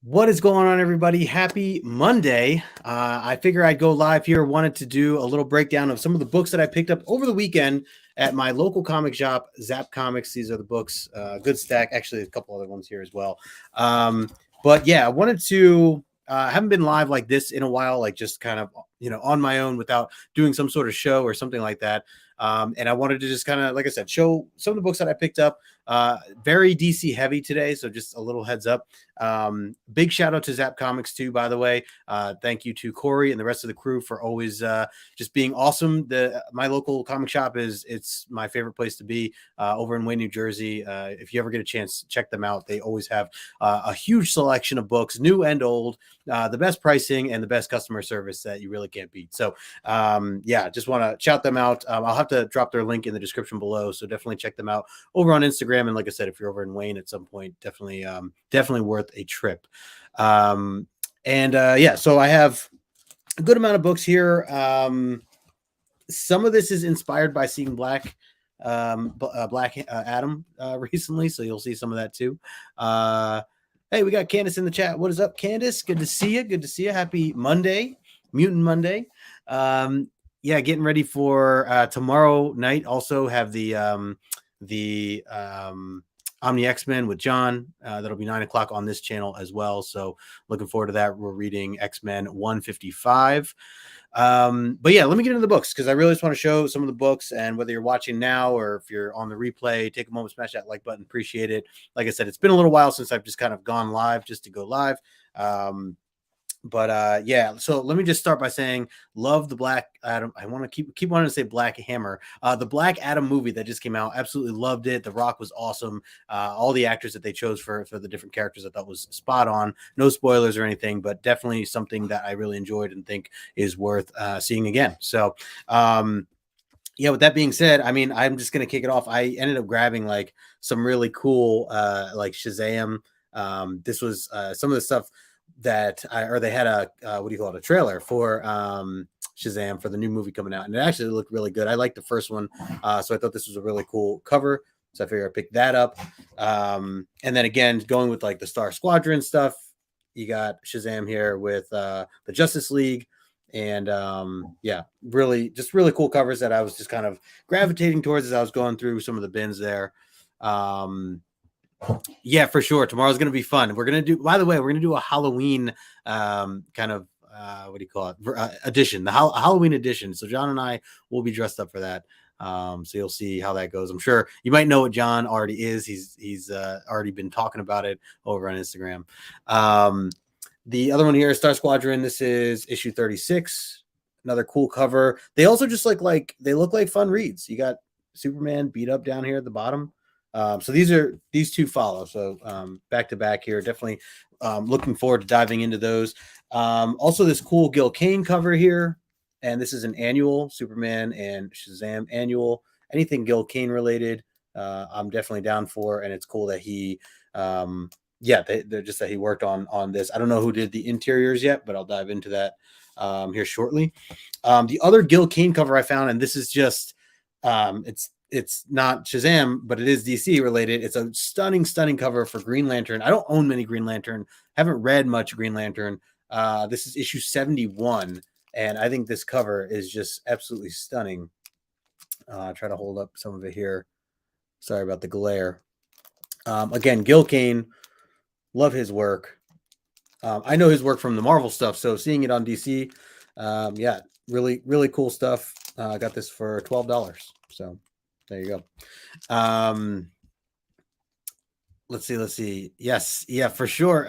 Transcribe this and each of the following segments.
What is going on, everybody? Happy Monday. I figure I'd go live here. Wanted to do a little breakdown of some of the books that I picked up over the weekend at my local comic shop, Zapp Comics. These are the books, good stack. Actually, a couple other ones here as well. But yeah, I wanted to. I haven't been live like this in a while, like just kind of on my own without doing some sort of show or something like that. And I wanted to just kind of, like I said, show some of the books that I picked up. Very DC heavy today, so just a little heads up. Big shout out to Zapp Comics too, by the way. Thank you to Corey and the rest of the crew for always just being awesome. My local comic shop it's my favorite place to be over in Wayne, New Jersey. If you ever get a chance, check them out. They always have a huge selection of books, new and old, the best pricing and the best customer service that you really can't beat. So yeah, just want to shout them out. I'll have to drop their link in the description below, so definitely check them out over on Instagram. And like I said, if you're over in Wayne at some point, definitely worth a trip. Yeah, so I have a good amount of books here. Some of this is inspired by seeing Black Adam recently, so you'll see some of that too. Hey, we got Candace in the chat. What is up, Candace? Good to see you. Good to see you. Happy Monday, Mutant Monday. Yeah, getting ready for tomorrow night. Also have the Omni X-Men with John. That'll be 9:00 on this channel as well. So looking forward to that. We're reading X-Men 155. But yeah, let me get into the books because I really just want to show some of the books, and whether you're watching now or if you're on the replay, take a moment, smash that like button. Appreciate it. Like I said, it's been a little while since I've just kind of gone live just to go live. Yeah, so let me just start by saying love the Black Adam. I want to keep wanting to say Black Hammer. The Black Adam movie that just came out, absolutely loved it. The Rock was awesome. All the actors that they chose for the different characters I thought was spot on. No spoilers or anything, but definitely something that I really enjoyed and think is worth seeing again. So yeah, with that being said, I mean, I'm just gonna kick it off. I ended up grabbing like some really cool like Shazam. This was some of the stuff that they had a what do you call it, a trailer for Shazam for the new movie coming out, and it actually looked really good. I liked the first one, so I thought this was a really cool cover, so I figured I'd pick that up. And then again, going with like the Star Squadron stuff, you got Shazam here with the Justice League, and yeah, really cool covers that I was just kind of gravitating towards as I was going through some of the bins there. Yeah, for sure. Tomorrow's going to be fun. We're going to do, by the way, we're going to do a Halloween kind of, what do you call it? Edition, the Halloween edition. So John and I will be dressed up for that. So you'll see how that goes. I'm sure you might know what John already is. He's already been talking about it over on Instagram. The other one here is Star Squadron. This is issue 36. Another cool cover. They also just they look like fun reads. You got Superman beat up down here at the bottom. So these two follow. So back to back here, definitely looking forward to diving into those. Also this cool Gil Kane cover here, and this is an annual Superman and Shazam annual. Anything Gil Kane related, I'm definitely down for, and it's cool that he they're just that he worked on this. I don't know who did the interiors yet, but I'll dive into that here shortly. The other Gil Kane cover I found, and this is just it's not Shazam, but it is DC related. It's a stunning cover for Green Lantern. I don't own many Green Lantern, haven't read much Green Lantern. This is issue 71, and I think this cover is just absolutely stunning. Try to hold up some of it here. Sorry about the glare. Again, Gil Kane, love his work. I know his work from the Marvel stuff, so seeing it on DC, yeah, really cool stuff. Got this for $12, so there you go. Let's see. Yes, yeah, for sure.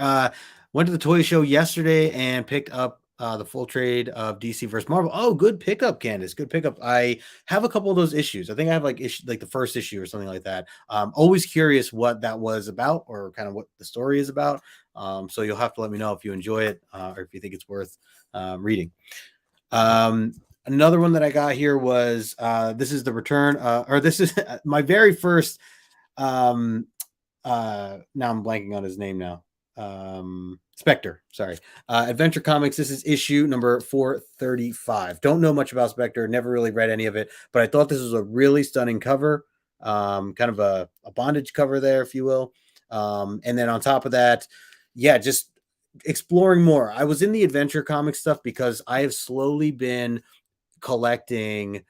Went to the toy show yesterday and picked up the full trade of DC versus Marvel. Oh, good pickup, Candace. Good pickup. I have a couple of those issues. I think I have like the first issue or something like that. Always curious what that was about, or kind of what the story is about. So you'll have to let me know if you enjoy it or if you think it's worth reading. Another one that I got here was this is the return, or this is my very first. Now I'm blanking on his name now. Spectre, sorry. Adventure Comics. This is issue number 435. Don't know much about Spectre. Never really read any of it, but I thought this was a really stunning cover. Kind of a bondage cover there, if you will. And then on top of that, yeah, just exploring more. I was in the adventure comic stuff because I have slowly been collecting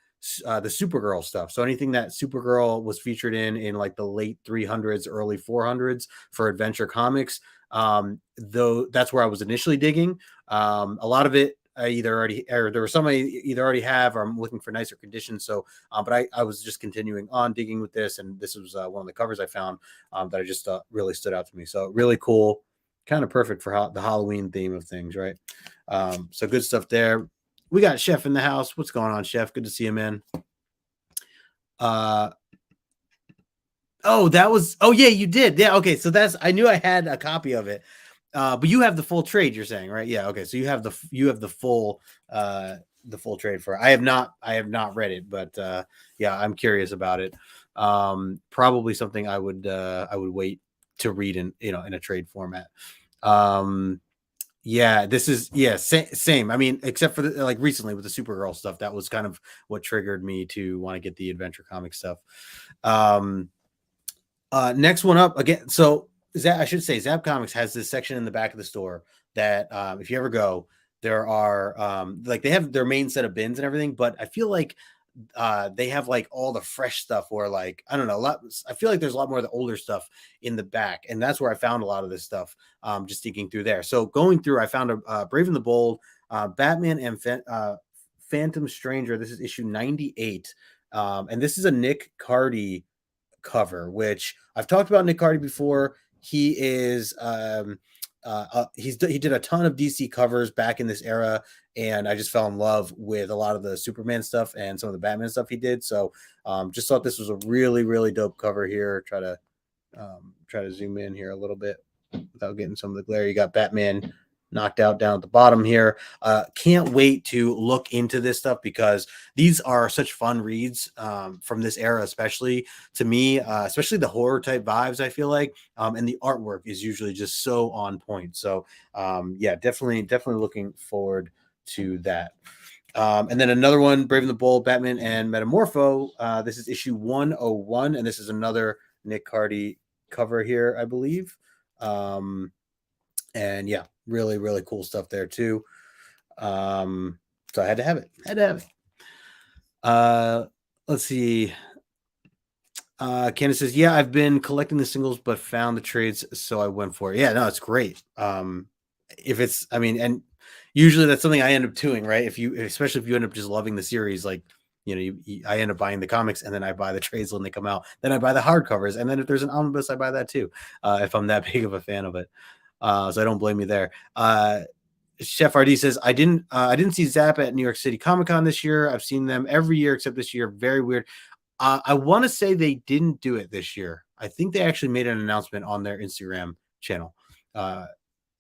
the Supergirl stuff. So anything that Supergirl was featured in like the late 300s, early 400s for adventure comics, though that's where I was initially digging. A lot of it I either already, or there were some I either already have, or I'm looking for nicer conditions. So, but I was just continuing on digging with this, and this was one of the covers I found that I just thought really stood out to me. So really cool, kind of perfect for the Halloween theme of things, right? So good stuff there. We got Chef in the house. What's going on, Chef? Good to see you, man. Oh, that was. Oh, yeah, you did. Yeah. Okay. So I knew I had a copy of it. But you have the full trade, you're saying, right? Yeah. Okay. So you have the full trade for it. I have not read it, but yeah, I'm curious about it. Probably something I would wait to read in a trade format. Yeah, this is same. I mean, except for like recently with the Supergirl stuff, that was kind of what triggered me to want to get the adventure comic stuff. Um, Next one up again. So I should say Zapp Comics has this section in the back of the store that if you ever go, there are like they have their main set of bins and everything, but I feel like they have like all the fresh stuff or like I don't know a lot. I feel like there's a lot more of the older stuff in the back, and that's where I found a lot of this stuff. Just digging through there. So going through, I found a Brave and the Bold, Batman and Phantom Stranger. This is issue 98, and this is a Nick Cardy cover, which I've talked about Nick Cardy before. He is he did a ton of DC covers back in this era, and I just fell in love with a lot of the Superman stuff and some of the Batman stuff he did. So just thought this was a really, really dope cover here. Try to zoom in here a little bit without getting some of the glare. You got Batman knocked out down at the bottom here. Can't wait to look into this stuff because these are such fun reads from this era, especially to me, especially the horror type vibes, I feel like. And the artwork is usually just so on point. So yeah, definitely looking forward to that. And then another one, Brave and the Bold, Batman and Metamorpho. This is issue 101, and this is another Nick Cardy cover here, I believe. And yeah, really, really cool stuff there too. So I had to have it. Let's see. Candace says, yeah, I've been collecting the singles, but found the trades, so I went for it. Yeah, no, it's great. If it's, I mean, and usually that's something I end up doing, right? Especially if you end up just loving the series, like, I end up buying the comics and then I buy the trades when they come out. Then I buy the hardcovers. And then if there's an omnibus, I buy that too. If I'm that big of a fan of it. So I don't blame you there. Chef RD says, I didn't see Zapp at New York City Comic Con this year. I've seen them every year except this year. Very weird. I want to say they didn't do it this year. I think they actually made an announcement on their Instagram channel.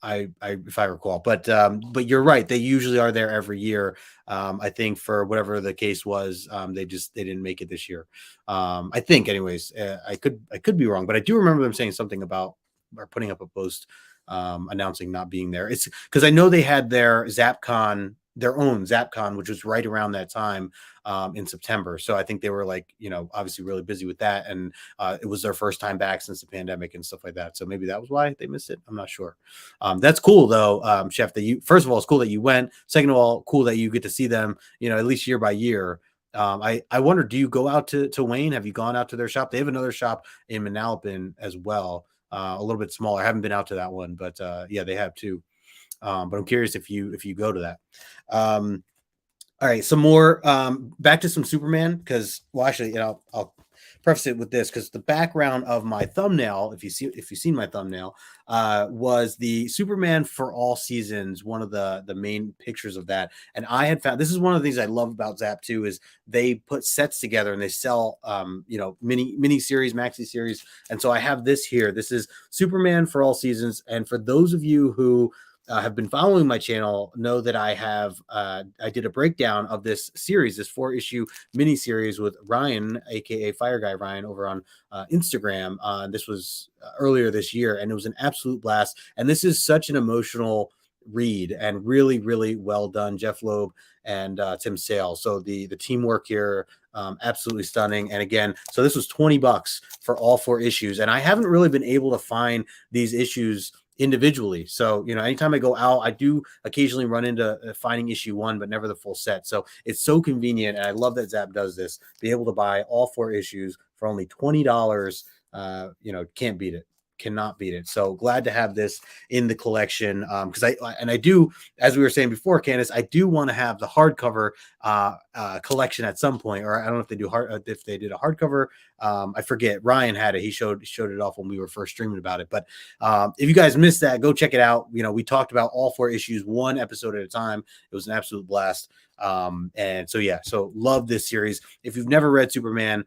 If I recall, but you're right. They usually are there every year. I think for whatever the case was, they didn't make it this year. I think anyways, I could be wrong, but I do remember them saying something about or putting up a post announcing not being there. It's because I know they had their own ZappCon, which was right around that time in September. So I think they were like, obviously really busy with that. And it was their first time back since the pandemic and stuff like that. So maybe that was why they missed it. I'm not sure. That's cool though, Chef, first of all, it's cool that you went. Second of all, cool that you get to see them, at least year by year. I wonder, do you go out to Wayne? Have you gone out to their shop? They have another shop in Manalapan as well. A little bit smaller. I haven't been out to that one, but yeah, they have too. But I'm curious if you go to that. All right, some more back to some Superman because actually, I'll preface it with this because the background of my thumbnail, if you've seen my thumbnail, was the Superman for All Seasons, one of the main pictures of that. And I had found this is one of the things I love about Zapp too is they put sets together and they sell mini series, maxi series. And so I have this here. This is Superman for All Seasons. And for those of you who have been following my channel know that I did a breakdown of this series, this 4-issue mini series with Ryan, aka Fire Guy Ryan, over on Instagram. This was earlier this year, and it was an absolute blast. And this is such an emotional read and really, really well done. Jeff Loeb and Tim Sale. So the teamwork here, absolutely stunning. And again, so this was $20 for all 4 issues, and I haven't really been able to find these issues individually. So, anytime I go out, I do occasionally run into finding issue 1, but never the full set. So it's so convenient. And I love that Zapp does this. Be able to buy all 4 issues for only $20. Can't beat it. Cannot beat it. So glad to have this in the collection. Because I do, as we were saying before, Candace, I do want to have the hardcover collection at some point, or I don't know if they do if they did a hardcover. I forget. Ryan had it. He showed it off when we were first streaming about it. But if you guys missed that, go check it out. We talked about all 4 issues, 1 episode at a time. It was an absolute blast. And so love this series. If you've never read Superman,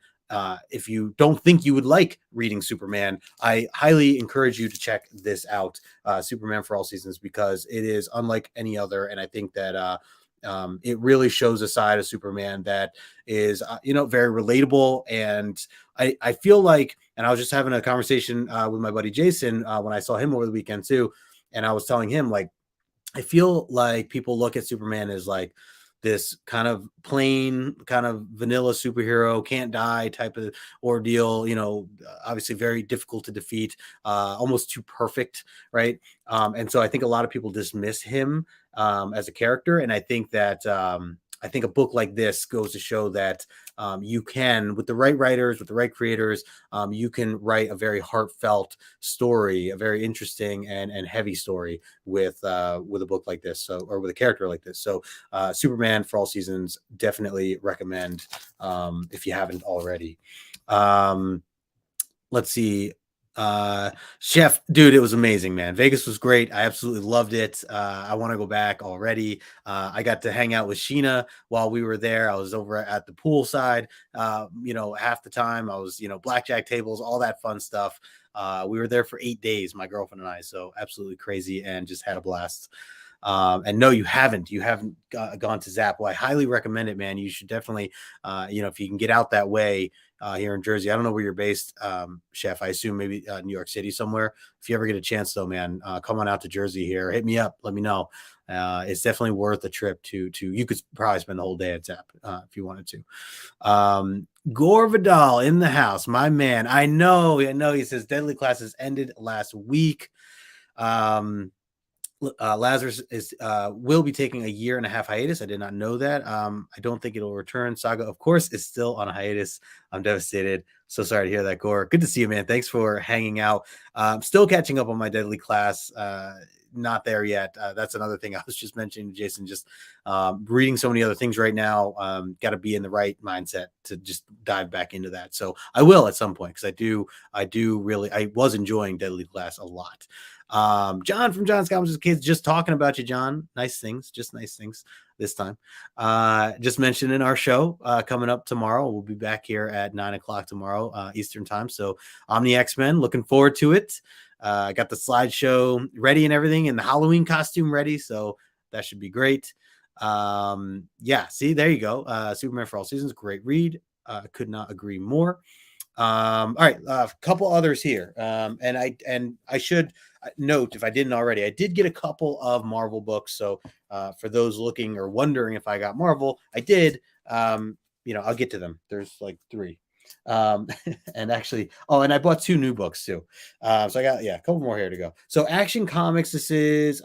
if you don't think you would like reading Superman, I highly encourage you to check this out, Superman for All Seasons, because it is unlike any other. And I think that it really shows a side of Superman that is, very relatable. And I feel like, and I was just having a conversation with my buddy Jason when I saw him over the weekend too. And I was telling him, like, I feel like people look at Superman as like this kind of plain, kind of vanilla superhero, can't die type of ordeal, obviously very difficult to defeat, almost too perfect, right? And so I think a lot of people dismiss him as a character. And I think that I think a book like this goes to show that you can, with the right writers, with the right creators, you can write a very heartfelt story, a very interesting and heavy story with a book like this, or with a character like this. So Superman for All Seasons, definitely recommend if you haven't already. Let's see. Chef, dude, it was amazing, man. Vegas was great. I absolutely loved it. I want to go back already. I got to hang out with Sheena while we were there. I was over at the pool side, half the time. I was, blackjack tables, all that fun stuff. We were there for 8 days, my girlfriend and I. So absolutely crazy, and just had a blast. And no, you haven't gone to Zapp. Well, I highly recommend it, man. You should definitely, if you can get out that way here in Jersey. I don't know where you're based, Chef. I assume maybe New York City somewhere. If you ever get a chance, though, man, come on out to Jersey here. Hit me up. Let me know. It's definitely worth a trip to. You could probably spend the whole day at Zapp if you wanted to. Gore Vidal in the house, my man. I know. He says Deadly Classes ended last week. Lazarus will be taking a 1.5 year hiatus. I did not know that. I don't think it'll return. Saga, of course, is still on a hiatus. I'm devastated. So sorry to hear that, Gore. Good to see you, man. Thanks for hanging out. Still catching up on my Deadly Class. Not there yet. That's another thing I was just mentioning, Jason. Just reading so many other things right now. Got to be in the right mindset to just dive back into that. So I will at some point, because I was enjoying Deadly Class a lot. John from John's Comics Kids, just talking about you, John. Nice things, just nice things this time. Just mentioned in our show coming up tomorrow. We'll be back here at 9:00 tomorrow Eastern time. So Omni X-Men, looking forward to it. I got the slideshow ready and everything, and the Halloween costume ready. So that should be great. See, there you go. Superman for All Seasons, great read. Could not agree more. All right, a couple others here. And I should note, if I didn't already, I did get a couple of Marvel books. So for those looking or wondering if I got Marvel, I did. I'll get to them. There's like 3. And actually, and I bought 2 new books too. So I got a couple more here to go. So Action Comics, this is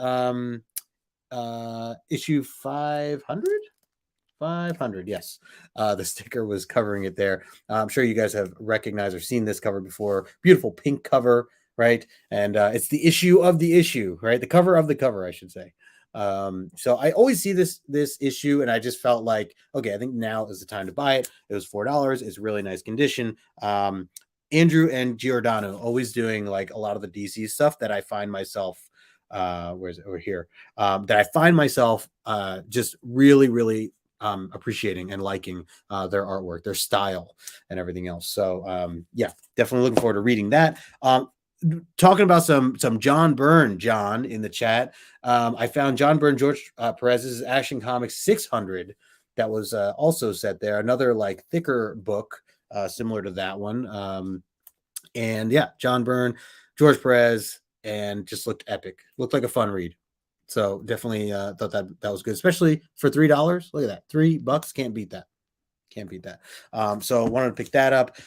issue 500. 500, yes. The sticker was covering it there. I'm sure you guys have recognized or seen this cover before. Beautiful pink cover, right? And it's the issue of the issue, right? The cover of the cover, I should say. So I always see this issue, and I just felt like, okay, I think now is the time to buy it. It was $4. It's really nice condition. Andrew and Giordano always doing like a lot of the DC stuff that I find myself where is it over here? That I find myself just really, really appreciating and liking their artwork, their style, and everything else. So definitely looking forward to reading that. Talking about some John Byrne, John in the chat. I found John Byrne, George Perez's Action Comics 600 that was also set there. Another like thicker book similar to that one. John Byrne, George Perez, and just looked epic. Looked like a fun read. So definitely thought that was good, especially for $3. Look at that, $3. Can't beat that. So I wanted to pick that up.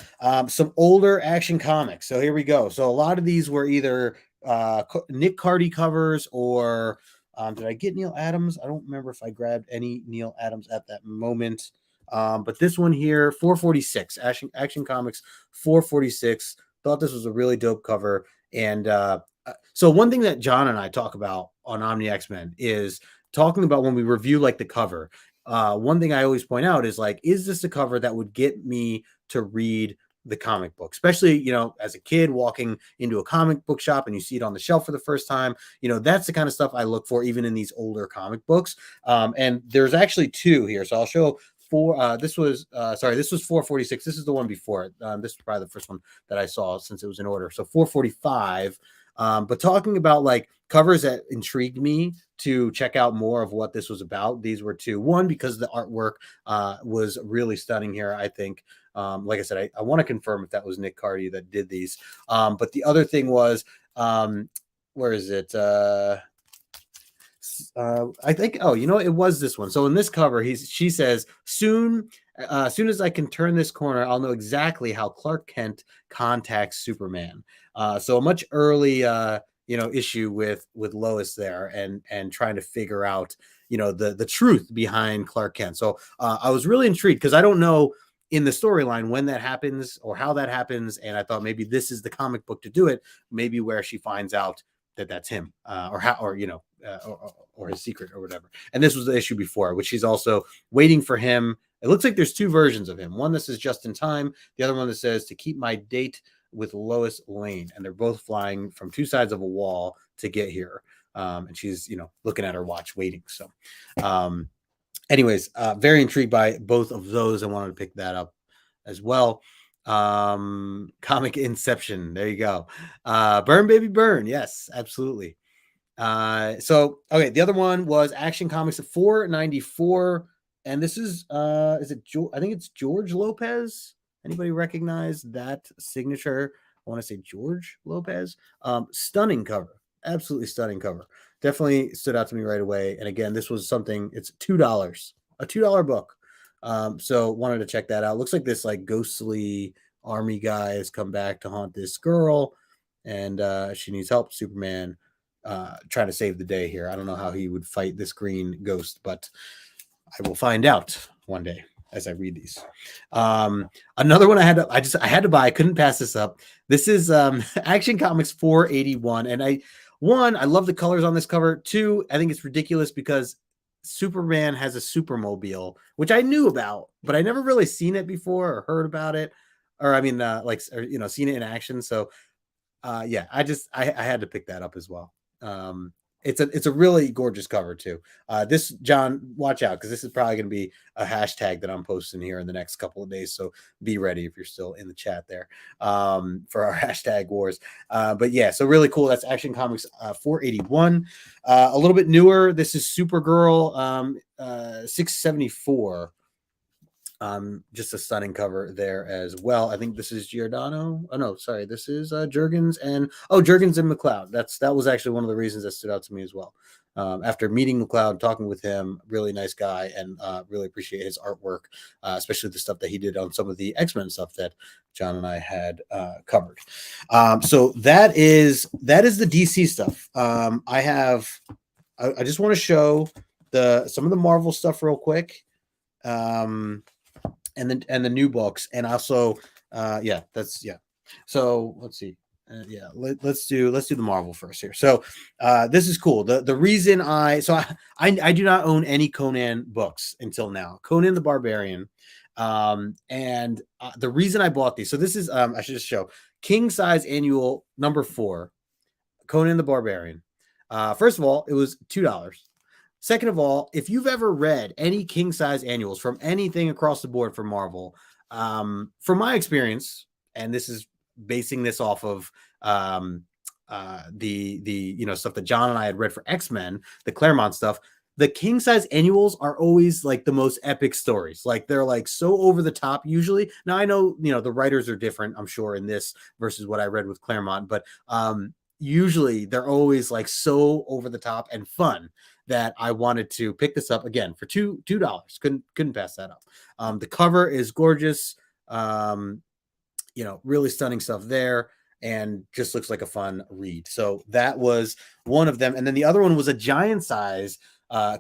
Some older Action Comics. So here we go. So a lot of these were either Nick Cardy covers, or did I get Neil Adams? I don't remember if I grabbed any Neil Adams at that moment. But this one here, 446, Action Comics 446. Thought this was a really dope cover. And so one thing that John and I talk about on Omni X-Men is talking about when we review like the cover. One thing I always point out is like, is this a cover that would get me to read the comic book, especially, you know, as a kid walking into a comic book shop and you see it on the shelf for the first time. You know, that's the kind of stuff I look for even in these older comic books. And there's actually two here, so I'll show four. This was 446. This is the one before it. This is probably the first one that I saw since it was in order. So 445. But talking about like covers that intrigued me to check out more of what this was about, these were two. One, because the artwork was really stunning here, I think. Like I said, I want to confirm if that was Nick Cardy that did these. But the other thing was, where is it? I think, oh, you know, it was this one. So in this cover, she says, soon as I can turn this corner, I'll know exactly how Clark Kent contacts Superman. So a much early, issue with Lois there, and trying to figure out, you know, the truth behind Clark Kent. So I was really intrigued because I don't know in the storyline when that happens or how that happens, and I thought maybe this is the comic book to do it. Maybe where she finds out that that's him, or his secret or whatever. And this was the issue before, which she's also waiting for him. It looks like there's two versions of him. One that says just in time, the other one that says to keep my date with Lois Lane, and they're both flying from two sides of a wall to get here. And she's, you know, looking at her watch, waiting. So, anyways, very intrigued by both of those. I wanted to pick that up as well. Comic Inception. There you go. Burn Baby Burn. Yes, absolutely. So okay, the other one was Action Comics 494, and this is it I think it's George Lopez. Anybody recognize that signature? I want to say George Lopez. Stunning cover, absolutely stunning cover. Definitely stood out to me right away. And again, this was something, it's $2, a $2 book. So wanted to check that out. Looks like this like ghostly army guy has come back to haunt this girl, and she needs help. Superman trying to save the day here. I don't know how he would fight this green ghost, but I will find out one day as I read these. Another one I had to buy. I couldn't pass this up. This is Action Comics 481, and I love the colors on this cover. Two, I think it's ridiculous because Superman has a supermobile, which I knew about, but I never really seen it before or heard about it, or I mean, seen it in action. So, I had to pick that up as well. It's a really gorgeous cover too. This, John, watch out, because this is probably going to be a hashtag that I'm posting here in the next couple of days. So be ready if you're still in the chat there for our hashtag wars. But yeah, so really cool. That's Action Comics 481. A little bit newer. This is Supergirl 674. Just a stunning cover there as well. I think this is Giordano. Oh no, sorry, this is Jurgens and McLeod. That was actually one of the reasons that stood out to me as well. After meeting McLeod, talking with him, really nice guy, and really appreciate his artwork, especially the stuff that he did on some of the X-Men stuff that John and I had covered. So that is the DC stuff. I just want to show some of the Marvel stuff real quick. And the new books, and also so let's see, let's do the Marvel first here. So this is cool. The reason I do not own any Conan books until now. Conan the Barbarian, and the reason I bought these, so this is I should just show king size annual number 4, Conan the Barbarian. First of all, it was $2. Second of all, if you've ever read any king size annuals from anything across the board for Marvel, from my experience, and this is basing this off of the stuff that John and I had read for X-Men, the Claremont stuff, the king size annuals are always like the most epic stories. Like they're like so over the top usually. Now I know, the writers are different, I'm sure, in this versus what I read with Claremont, but usually they're always like so over the top and fun that I wanted to pick this up again for $2. Couldn't pass that up. The cover is gorgeous. Really stunning stuff there. and just looks like a fun read. So that was one of them. And then the other one was a giant size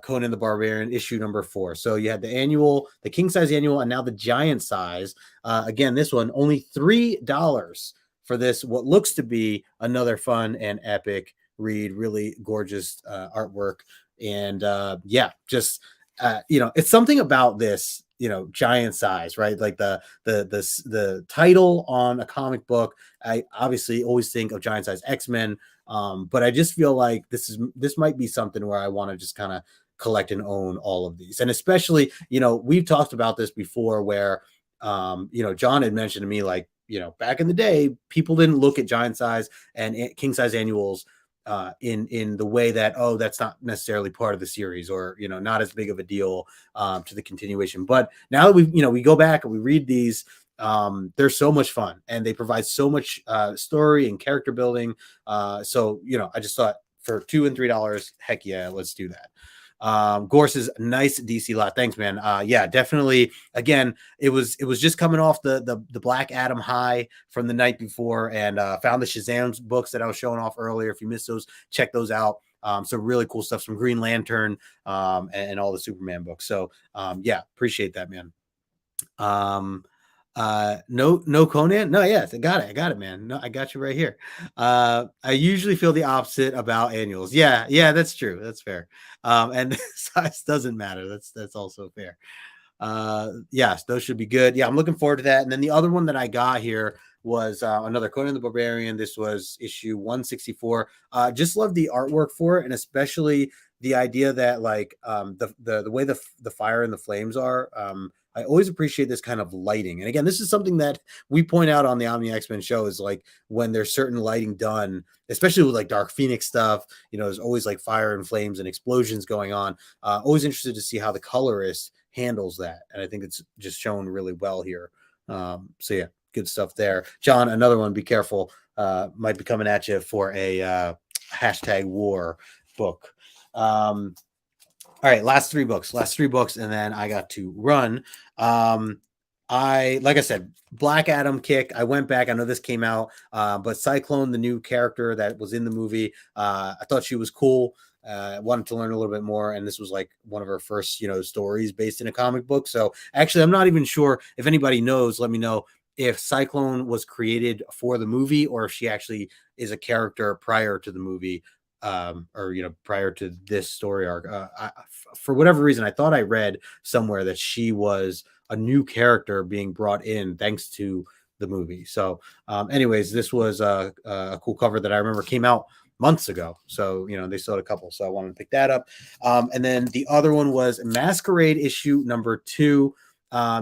Conan the Barbarian issue number 4. So you had the annual, the king size annual, and now the giant size. Again, this one only $3 for this, what looks to be another fun and epic read. Really gorgeous artwork. And yeah, just it's something about this, giant size, right? Like the title on a comic book. I obviously always think of giant size X-Men, but I just feel like this might be something where I want to just kind of collect and own all of these. And especially, we've talked about this before where John had mentioned to me, like, back in the day, people didn't look at giant size and king size annuals in the way that, oh, that's not necessarily part of the series, or not as big of a deal to the continuation. But now that we go back and we read these, they're so much fun, and they provide so much story and character building. So I just thought for $2 and $3, heck yeah, let's do that. Gorse's nice DC lot. Thanks, man. Yeah, definitely. Again, it was just coming off the Black Adam high from the night before, and found the Shazam books that I was showing off earlier. If you missed those, check those out. So really cool stuff, some Green Lantern, and all the Superman books. So yeah, appreciate that, man. No Conan. No, yes, I got it, man. No, I got you right here. I usually feel the opposite about annuals. Yeah, that's true. That's fair. And size doesn't matter. That's also fair. Yes, those should be good. Yeah, I'm looking forward to that. And then the other one that I got here was another Conan the Barbarian. This was issue 164. Just love the artwork for it, and especially the idea that, like, the way the fire and the flames are. I always appreciate this kind of lighting. And again, this is something that we point out on the Omni X-Men show, is like when there's certain lighting done, especially with like Dark Phoenix stuff, there's always like fire and flames and explosions going on. Always interested to see how the colorist handles that. And I think it's just shown really well here. So yeah, good stuff there. John, another one, be careful. Might be coming at you for a hashtag war book. All right, last three books, and then I got to run. Like I said, Black Adam kick. I went back. I know this came out, but Cyclone, the new character that was in the movie, I thought she was cool. Wanted to learn a little bit more, and this was like one of her first, stories based in a comic book. So actually, I'm not even sure if anybody knows. Let me know if Cyclone was created for the movie, or if she actually is a character prior to the movie. Or prior to this story arc. For whatever reason, I thought I read somewhere that she was a new character being brought in thanks to the movie. So anyways, this was a cool cover that I remember came out months ago. So they still had a couple, so I wanted to pick that up. And then the other one was Masquerade issue number 2.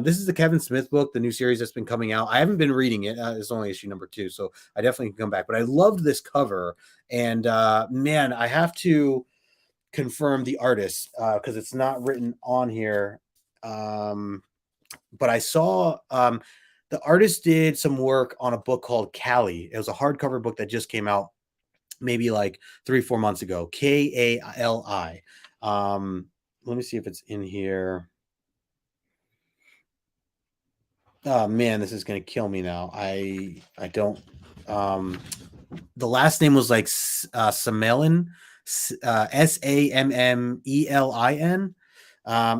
This is the Kevin Smith book, the new series that's been coming out. I haven't been reading it. It's only issue number 2, so I definitely can come back. But I loved this cover, and man, I have to confirm the artist because it's not written on here. But I saw the artist did some work on a book called Callie. It was a hardcover book that just came out maybe like 3-4 months ago. Kali. Let me see if it's in here. Oh man, this is gonna kill me now. I don't. The last name was like Samelin, Sammelin.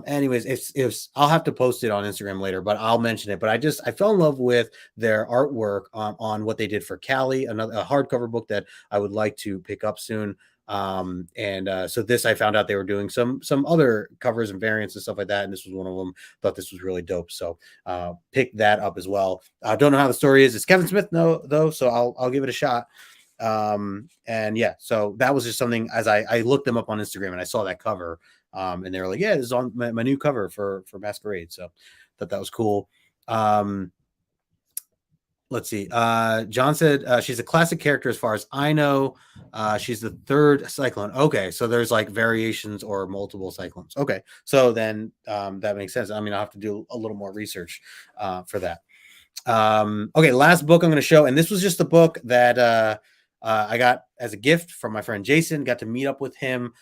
Anyways, if I'll have to post it on Instagram later, but I'll mention it. But I fell in love with their artwork on what they did for Callie, a hardcover book that I would like to pick up soon. So this, I found out they were doing some other covers and variants and stuff like that, and this was one of them. Thought this was really dope, so pick that up as well. I don't know how the story is. It's Kevin Smith though, so I'll give it a shot. And yeah, so that was just something, as I looked them up on Instagram and I saw that cover, and they were like, yeah, this is on my new cover for Masquerade, so thought that was cool. Let's see. John said she's a classic character as far as I know. She's the third Cyclone. Okay, so there's like variations or multiple Cyclones. Okay, so then that makes sense. I mean, I'll have to do a little more research for that. Okay, last book I'm going to show, and this was just a book that I got as a gift from my friend Jason. Got to meet up with him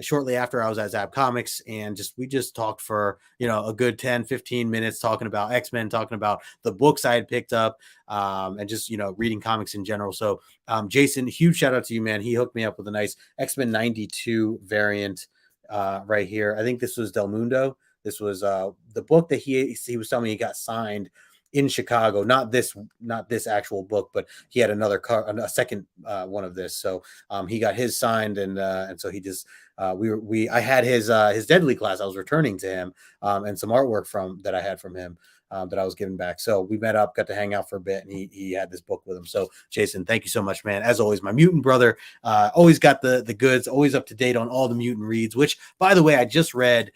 shortly after I was at Zapp Comics, and we just talked for a good 10-15 minutes talking about X-Men, talking about the books I had picked up, and just reading comics in general. So Jason, huge shout out to you, man. He hooked me up with a nice X-Men 92 variant right here. I think this was Del Mundo. This was the book that he was telling me he got signed in Chicago. Not this actual book, but he had a second one of this. So he got his signed, and so he just I had his Deadly class. I was returning to him, and some artwork from that I had from him. That I was giving back. So we met up, got to hang out for a bit, and he had this book with him. So Jason, thank you so much, man. As always, my mutant brother, always got the goods, always up to date on all the mutant reads, which by the way, I just read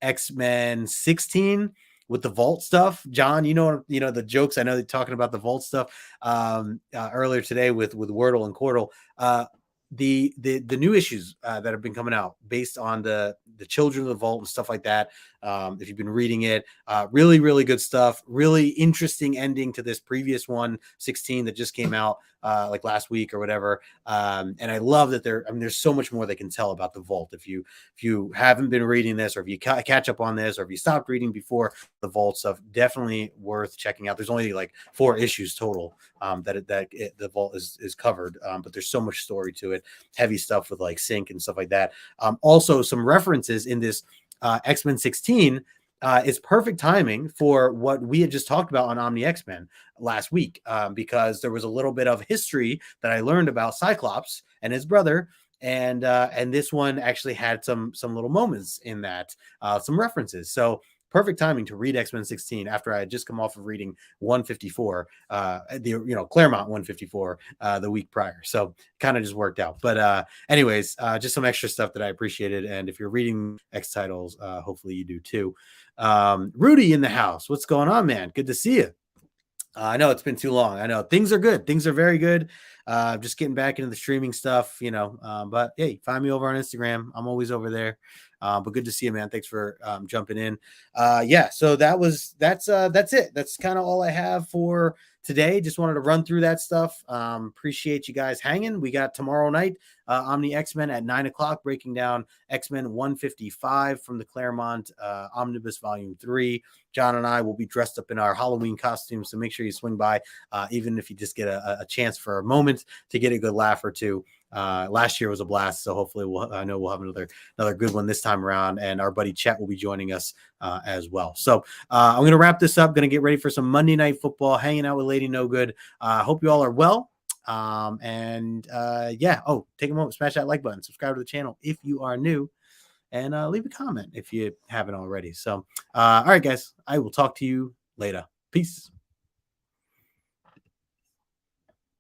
X-Men 16 with the vault stuff. John, the jokes. I know they're talking about the vault stuff earlier today with Wordle and Quirtle. The new issues that have been coming out based on the Children of the Vault and stuff like that. If you've been reading it, really, really good stuff. Really interesting ending to this previous one, 16, that just came out like last week or whatever. And I love that there's so much more they can tell about the Vault. If you haven't been reading this, or if you catch up on this, or if you stopped reading before the Vault stuff, definitely worth checking out. There's only like 4 issues total the Vault is covered, but there's so much story to it. Heavy stuff with like Sync and stuff like that. Also, some references in this X-Men 16 is perfect timing for what we had just talked about on Omni X-Men last week, because there was a little bit of history that I learned about Cyclops and his brother, and this one actually had some little moments in that, some references. So perfect timing to read X-Men 16 after I had just come off of reading 154, the Claremont 154 the week prior. So kind of just worked out. But anyways, just some extra stuff that I appreciated. And if you're reading X titles, hopefully you do too. Rudy in the house. What's going on, man? Good to see you. I know it's been too long. I know things are good. Things are very good. Just getting back into the streaming stuff, but hey, find me over on Instagram. I'm always over there. But good to see you, man. Thanks for jumping in. Yeah, so that's it. That's kind of all I have for today. Just wanted to run through that stuff. Appreciate you guys hanging. We got tomorrow night, Omni X-Men at 9:00, breaking down X-Men 155 from the Claremont Omnibus Volume 3. John and I will be dressed up in our Halloween costumes, so make sure you swing by, even if you just get a chance for a moment to get a good laugh or two. Last year was a blast, so hopefully I know we'll have another good one this time around, and our buddy Chet will be joining us as well. So I'm going to wrap this up. Going to get ready for some Monday Night Football, hanging out with Lady No Good. Hope you all are well. Yeah. Oh, take a moment, smash that like button, subscribe to the channel if you are new, and leave a comment if you haven't already. So, all right, guys, I will talk to you later. Peace.